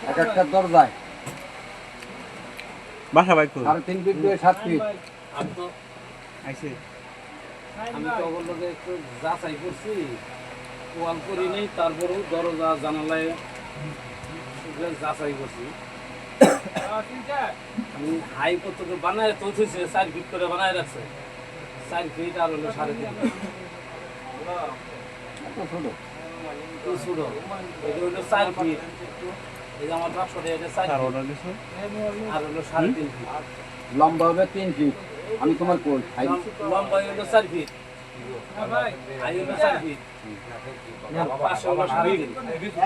এক একটা দরজায় বাসা ভাই কই 3.5 ফিট দিয়ে 7 ফিট। আমি তো আইছে ওগুলো লোকে একটু যাচাই করছি, ওয়াল করি নেই, তারপরেও দরজা জানালায় এগুলো যাচাই করছি। আমি হাই কত বানায় তো উঠেছে, 4 ফিট করে বানায় রাখছে, 4 ফিট আর হলো 3.5 ফিট। এত ছোট কি ছোট, এটা হলো 4 ফিট। এই যে আমার বাক্সটা, এটা 4 আর ফিট অর্ডার দিছো আর হলো 3.5 ফিট। লম্বা হবে 3 ফিট। আমি তোমার কই লম্বা হলো 4 ফিট, হাই হলো 4 ফিট, আর পাশে হলো 3.5 ফিট।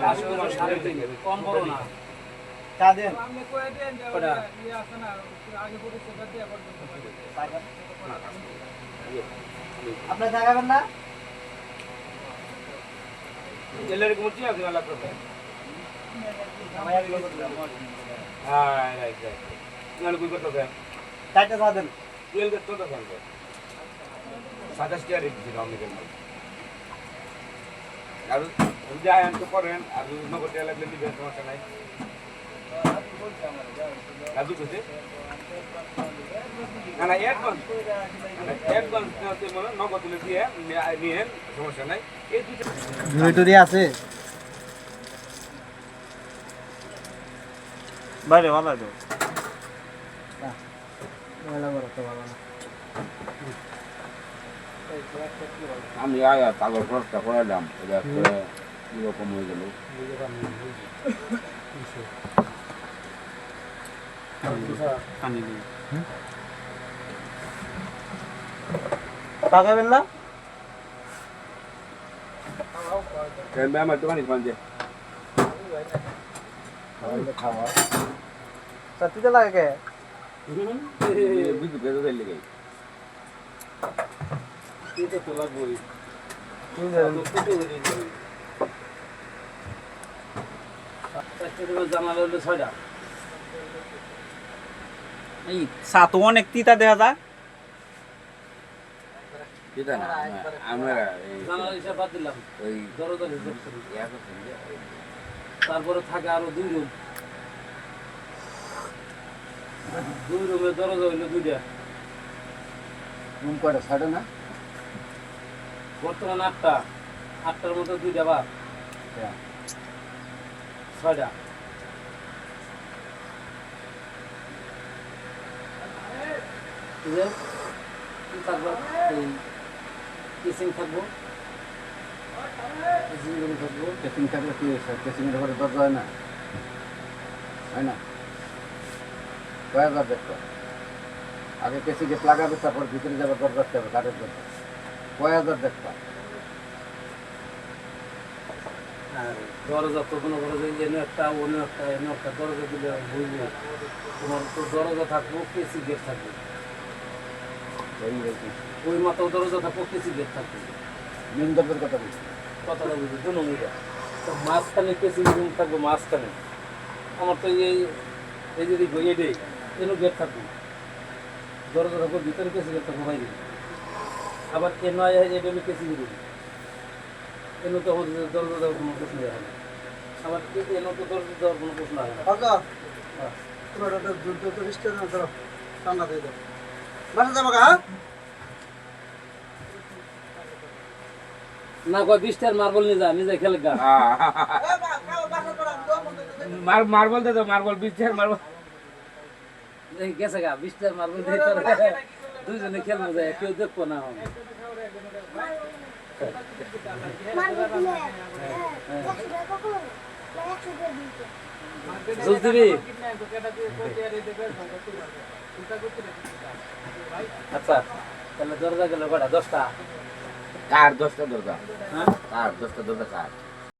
পাশে হলো 3.5 ফিট, কম বড় না। কটা? আপনার দেখাবেন না? ಎಲ್ಲರಿಗೂ ಮುಚ್ಚಿ ಅದನ್ನೆಲ್ಲ ಕೊಡ್ತಾರೆ. ನನಗೂ ಗೊತ್ತದೆ. চারটা সাদেন ಎಲ್ಲಿ ಗೊತ್ತದ ಬಂದು সাতাশটি আর রেখেছি আমাকে। আর যায় ಅಂತ করেন, আর নগদ লাগলে দিবেন, সমস্যা নাই। রাজু কোথায়? না অ্যাডভান্স মানে নগদ দিয়ে নিয়েন, সমস্যা নাই। এই দুটো ভিডিওটি আছে বাইরে ভালো তো আমি আয়া কাগজ খরচটা করে দাম এটা কিরকম হয়ে গেল। পানি দিই তাকাবেন না? আমার দোকানে পাঞ্জে খাওয়া সত্যিতে লাগে কে? বিদ্যুৎ বেজে লেগে এটা তো লাগবেই। জানালা হলো 6টা। এই চা তো অনেক তিতা দেখা যায় এটা না আমরা জানালা হিসাব বাদ দিলাম, ওই দরজার হিসাব করি। তারপরে থাকে আরো 2 রুম, 2 রুমের দরজা হইলো 2টা। রুম কয়টা ছাড়ে না? বর্তমান 8টা, 8টার মধ্যে 2টা বাদ, 6টা। তারপর এই কিচিং থাকবো, কিচিং রুম থাকবো। কেসিং থাকলে কি হয়েছে? কেসিং এর ঘরে দরজা হয় না, হয় না? কয় হাজার দেখো আগে কেসি গেট লাগাবে, তারপর ভিতরে যাবে, দরজা রাখতে হবে কাঠের দরজা। কয় হাজার দেখো আর দরজা তো কোনো বড় যে এনে একটা অন্য একটা এনে একটা দরজা দিলে বুঝবো। তোমার তো দরজা থাকবো, কেসি গেট থাকবে, এই রকম ওই মাথাও দরজা থাকবো, কেসি গেট থাকবে। মেন দরজার কথা বলছি। কথাটা বুঝি দুনো মিলে তো মাঝখানে কেসি রুম থাকবো, মাঝখানে আমার তো এই যদি গিয়ে দেয় এনে গেট থাকবো, দরজা থাকবো ভিতরে, কেসি গেট থাকবো বাইরে। আবার এ নয় এটা হলো কেসি রুম, এনে তো দরজা দেওয়ার কোনো প্রশ্ন হয় না। আবার এনে তো দরজা দেওয়ার কোনো প্রশ্ন হয় না। কাকা তোমার ওটা দুটো তো রিস্টের না ধরো, টানা দিয়ে দাও। বাসা যাবো হ্যাঁ? না কয় 20টার মার্বল নিয়ে যা, নিজে খেলে গা। মার্বল দে তো, মার্বল 20টার মার্বল গেছে গা, 20টার মার্বল দিয়ে তোর দুইজনে খেলবো যায়, কেউ দেখবো না। জুস দিবি? আচ্ছা তাহলে দরজা গেল কটা? 10টা। কার 10টা দরজা? হ্যাঁ কার 10টা দরজা কার?